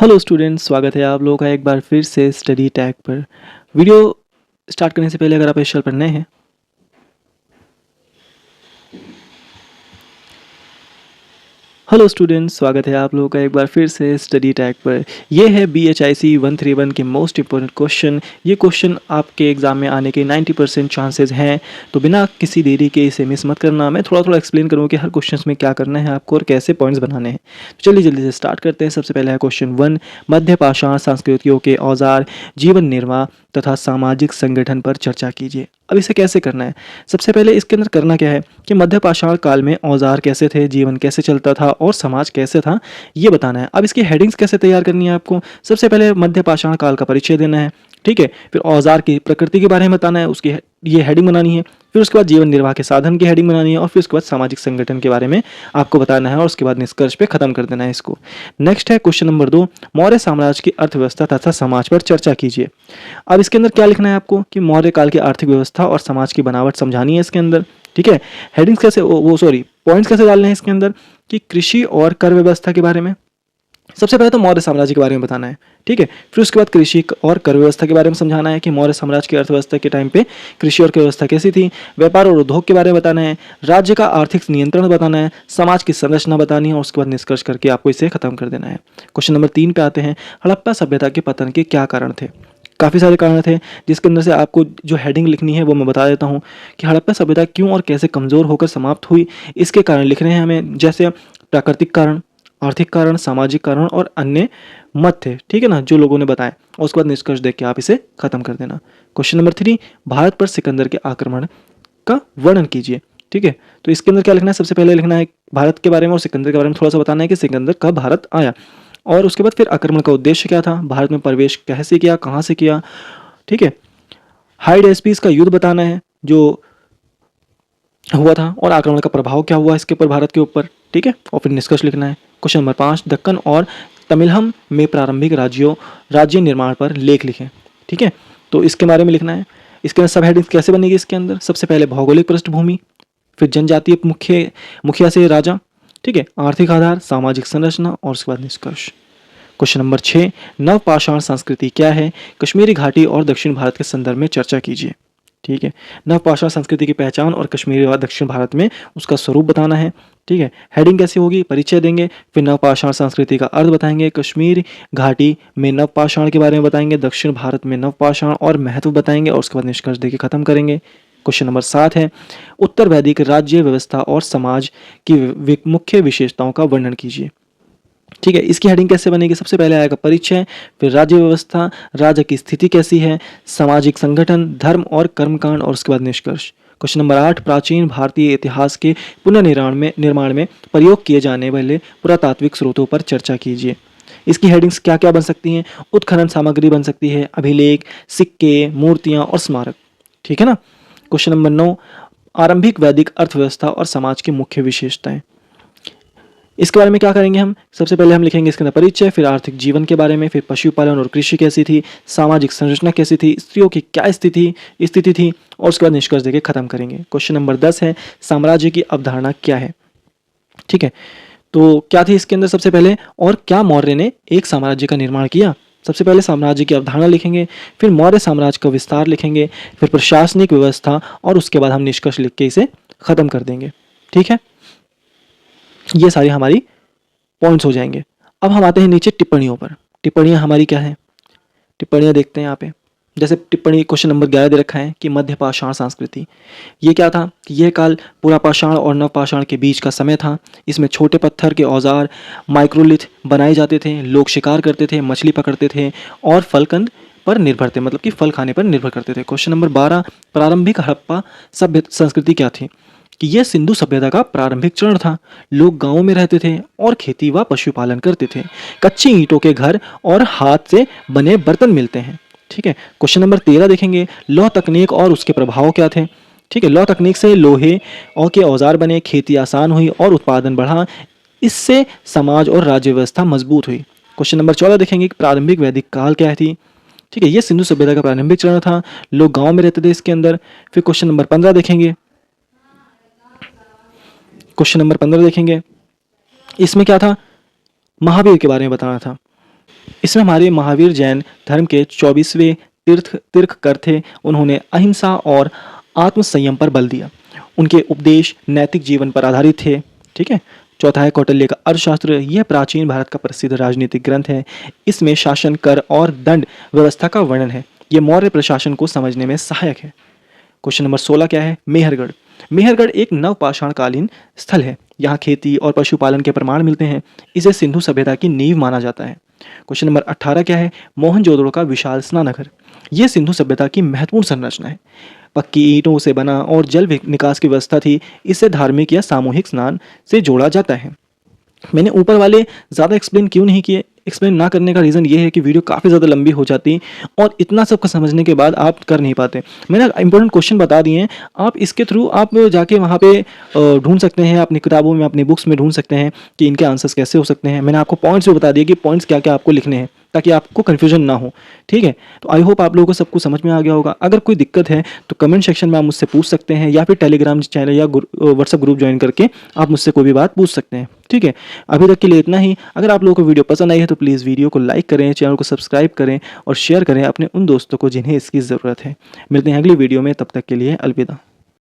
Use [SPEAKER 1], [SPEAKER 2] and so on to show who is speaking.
[SPEAKER 1] Hello students, स्वागत है आप लोगों का एक बार फिर से स्टडी टैग पर। वीडियो स्टार्ट करने से पहले अगर आप इस चैनल पर नए हैं हेलो स्टूडेंट्स, स्वागत है आप लोगों का एक बार फिर से स्टडी टैग पर। ये है BHIC 131 के मोस्ट इंपॉर्टेंट क्वेश्चन। ये क्वेश्चन आपके एग्जाम में आने के 90% चांसेस हैं, तो बिना किसी देरी के इसे मिस मत करना। मैं थोड़ा थोड़ा एक्सप्लेन करूँगा कि हर क्वेश्चन में क्या करना है आपको और कैसे पॉइंट्स बनाने हैं। तो चलिए जल्दी से स्टार्ट करते हैं। सबसे पहले है क्वेश्चन 1, मध्य पाषाण संस्कृतियों के औजार, जीवन निर्वाह तथा सामाजिक संगठन पर चर्चा कीजिए। अब इसे कैसे करना है? सबसे पहले इसके अंदर करना क्या है कि मध्य पाषाण काल में औजार कैसे थे, जीवन कैसे चलता था और समाज कैसे था, ये बताना है। अब इसकी हेडिंग्स कैसे तैयार करनी है आपको? सबसे पहले मध्य पाषाण काल का परिचय देना है, ठीक है। फिर औजार की प्रकृति के बारे में बताना है, उसकी ये हेडिंग बनानी है। फिर उसके बाद जीवन निर्वाह के साधन की हेडिंग बनानी है और फिर उसके बाद सामाजिक संगठन के बारे में आपको बताना है और उसके बाद निष्कर्ष पे खत्म कर देना है इसको। नेक्स्ट है क्वेश्चन नंबर 2, मौर्य साम्राज्य की अर्थव्यवस्था तथा समाज पर चर्चा कीजिए। अब इसके अंदर क्या लिखना है आपको कि मौर्य काल की आर्थिक व्यवस्था और समाज की बनावट समझानी है इसके अंदर, ठीक है। हेडिंग्स कैसे पॉइंट्स कैसे डालने हैं इसके अंदर कि कृषि और कर व्यवस्था के बारे में। सबसे पहले तो मौर्य साम्राज्य के बारे में बताना है, ठीक है। फिर उसके बाद कृषि और कर व्यवस्था के बारे में समझाना है कि मौर्य साम्राज्य की अर्थव्यवस्था के टाइम पे कृषि और कर व्यवस्था कैसी थी। व्यापार और उद्योग के बारे में बताना है, राज्य का आर्थिक नियंत्रण बताना है, समाज की संरचना बतानी है और उसके बाद निष्कर्ष करके आपको इसे खत्म कर देना है। क्वेश्चन नंबर 3 पे आते हैं, हड़प्पा सभ्यता के पतन के क्या कारण थे? काफ़ी सारे कारण थे, जिसके अंदर से आपको जो हेडिंग लिखनी है वो मैं बता देता हूँ कि हड़प्पा सभ्यता क्यों और कैसे कमज़ोर होकर समाप्त हुई। इसके कारण लिख रहे हैं हमें, जैसे प्राकृतिक कारण, आर्थिक कारण, सामाजिक कारण और अन्य मत थे, ठीक है ना, जो लोगों ने बताए। और उसके बाद निष्कर्ष देख के आप इसे खत्म कर देना। क्वेश्चन नंबर 3, भारत पर सिकंदर के आक्रमण का वर्णन कीजिए, ठीक है। तो इसके अंदर क्या लिखना है? सबसे पहले लिखना है भारत के बारे में और सिकंदर के बारे में थोड़ा सा बताना है कि सिकंदर कब भारत आया, और उसके बाद फिर आक्रमण का उद्देश्य क्या था, भारत में प्रवेश कैसे किया, कहाँ से किया, ठीक है। हाइडेस्पीस का युद्ध बताना है जो हुआ था और आक्रमण का प्रभाव क्या हुआ इसके ऊपर, भारत के ऊपर, ठीक है। और फिर निष्कर्ष लिखना है। क्वेश्चन नंबर 5, दक्कन और तमिलहम में प्रारंभिक राज्य निर्माण पर लेख लिखें, ठीक है। तो इसके बारे में लिखना है। इसके अंदर सब हेडिंग्स कैसे बनेगी इसके अंदर? सबसे पहले भौगोलिक पृष्ठभूमि, फिर जनजातीय मुखिया से राजा, ठीक है, आर्थिक आधार, सामाजिक संरचना और उसके बाद निष्कर्ष। क्वेश्चन नंबर 6, नवपाषाण संस्कृति क्या है, कश्मीरी घाटी और दक्षिण भारत के संदर्भ में चर्चा कीजिए, ठीक है। नवपाषाण संस्कृति की पहचान और कश्मीरी व दक्षिण भारत में उसका स्वरूप बताना है, ठीक है। हेडिंग कैसी होगी? परिचय देंगे, फिर नवपाषाण संस्कृति का अर्थ बताएंगे, कश्मीर घाटी में नवपाषाण के बारे में बताएंगे, दक्षिण भारत में नवपाषाण और महत्व बताएंगे और उसके बाद निष्कर्ष देके खत्म करेंगे। क्वेश्चन नंबर 7 है, उत्तर वैदिक राज्य व्यवस्था और समाज की मुख्य विशेषताओं का वर्णन कीजिए, ठीक है। इसकी हेडिंग कैसे बनेगी? सबसे पहले आएगा परिचय, फिर राज्य व्यवस्था, राज्य की स्थिति कैसी है, सामाजिक संगठन, धर्म और कर्मकांड और उसके बाद निष्कर्ष। क्वेश्चन नंबर 8, प्राचीन भारतीय इतिहास के पुनर्निर्माण में प्रयोग किए जाने वाले पुरातात्विक स्रोतों पर चर्चा कीजिए। इसकी हेडिंग्स क्या क्या बन सकती हैं? उत्खनन सामग्री बन सकती है, अभिलेख, सिक्के, मूर्तियां और स्मारक, ठीक है ना। क्वेश्चन नंबर 9, आरंभिक वैदिक अर्थव्यवस्था और समाज की मुख्य विशेषताएं। इसके बारे में क्या करेंगे हम? सबसे पहले हम लिखेंगे इसके अंदर परिचय, फिर आर्थिक जीवन के बारे में, फिर पशुपालन और कृषि कैसी थी, सामाजिक संरचना कैसी थी, स्त्रियों की क्या स्थिति थी और उसके बाद निष्कर्ष देके खत्म करेंगे। क्वेश्चन नंबर 10 है, साम्राज्य की अवधारणा क्या है, ठीक है। तो क्या थी इसके अंदर सबसे पहले, और क्या मौर्य ने एक साम्राज्य का निर्माण किया? सबसे पहले साम्राज्य की अवधारणा लिखेंगे, फिर मौर्य साम्राज्य का विस्तार लिखेंगे, फिर प्रशासनिक व्यवस्था और उसके बाद हम निष्कर्ष लिख के इसे खत्म कर देंगे, ठीक है। ये सारी हमारी पॉइंट्स हो जाएंगे। अब हम आते हैं नीचे टिप्पणियों पर। टिप्पणियाँ हमारी क्या है? टिप्पणियाँ देखते हैं यहाँ पे। जैसे टिप्पणी क्वेश्चन नंबर 11 दे रखा है कि मध्य पाषाण संस्कृति, ये क्या था कि यह काल पुरापाषाण और नवपाषाण के बीच का समय था। इसमें छोटे पत्थर के औजार, माइक्रोलिथ बनाए जाते थे, लोग शिकार करते थे, मछली पकड़ते थे और फलकंद पर निर्भर थे, मतलब कि फल खाने पर निर्भर करते थे। क्वेश्चन नंबर 12, प्रारंभिक हड़प्पा सभ्य संस्कृति क्या थी? कि यह सिंधु सभ्यता का प्रारंभिक चरण था। लोग गांवों में रहते थे और खेती व पशुपालन करते थे। कच्ची ईंटों के घर और हाथ से बने बर्तन मिलते हैं, ठीक है। क्वेश्चन नंबर 13 देखेंगे, लौह तकनीक और उसके प्रभाव क्या थे, ठीक है। लौह तकनीक से लोहे और के औजार बने, खेती आसान हुई और उत्पादन बढ़ा, इससे समाज और राज्य व्यवस्था मजबूत हुई। क्वेश्चन नंबर 14 देखेंगे, प्रारंभिक वैदिक काल क्या थी, ठीक है। ये सिंधु सभ्यता का प्रारंभिक चरण था, लोग गांव में रहते थे इसके अंदर। फिर क्वेश्चन नंबर 15 देखेंगे, क्वेश्चन नंबर 15 देखेंगे, इसमें क्या था? महावीर के बारे में बताना था, इसमें हमारे महावीर जैन धर्म के 24वें तीर्थकर थे। उन्होंने अहिंसा और आत्मसंयम पर बल दिया। उनके उपदेश नैतिक जीवन पर आधारित थे। ठीक है। चौथा है कौटिल्य का अर्थशास्त्र। यह प्राचीन भारत का प्रसिद्ध राजनीतिक ग्रंथ है। इसमें शासन, कर और दंड व्यवस्था का वर्णन है। यह मौर्य प्रशासन को समझने में सहायक है। क्वेश्चन नंबर 16 क्या है? मेहरगढ़। मेहरगढ़ एक नवपाषाणकालीन स्थल है। यहाँ खेती और पशुपालन के प्रमाण मिलते हैं। इसे सिंधु सभ्यता की नींव माना जाता है। क्वेश्चन नंबर 18 क्या है? मोहनजोदड़ो का विशाल स्नानघर। यह सिंधु सभ्यता की महत्वपूर्ण संरचना है। पक्की ईंटों से बना और जल निकास की व्यवस्था थी। इसे धार्मिक या सामूहिक स्नान से जोड़ा जाता है। मैंने ऊपर वाले ज़्यादा एक्सप्लेन क्यों नहीं किए? एक्सप्लेन ना करने का रीज़न ये है कि वीडियो काफ़ी ज़्यादा लंबी हो जाती और इतना सब समझने के बाद आप कर नहीं पाते। मैंने इंपॉर्टेंट क्वेश्चन बता दिए हैं। आप इसके थ्रू आप जाके वहाँ पे ढूंढ सकते हैं, अपनी किताबों में, अपनी बुक्स में ढूंढ सकते हैं कि इनके आंसर्स कैसे हो सकते हैं। मैंने आपको पॉइंट्स भी बता दिए कि पॉइंट्स क्या क्या आपको लिखने हैं, ताकि आपको कन्फ्यूजन ना हो। ठीक है। तो आई होप आप लोगों को सब कुछ समझ में आ गया होगा। अगर कोई दिक्कत है तो कमेंट सेक्शन में आप मुझसे पूछ सकते हैं, या फिर टेलीग्राम चैनल या व्हाट्सएप ग्रुप ज्वाइन करके आप मुझसे कोई भी बात पूछ सकते हैं। ठीक है। अभी तक के लिए इतना ही। अगर आप लोगों को वीडियो पसंद आई है तो प्लीज़ वीडियो को लाइक करें, चैनल को सब्सक्राइब करें और शेयर करें अपने उन दोस्तों को जिन्हें इसकी ज़रूरत है। मिलते हैं अगली वीडियो में, तब तक के लिए अलविदा।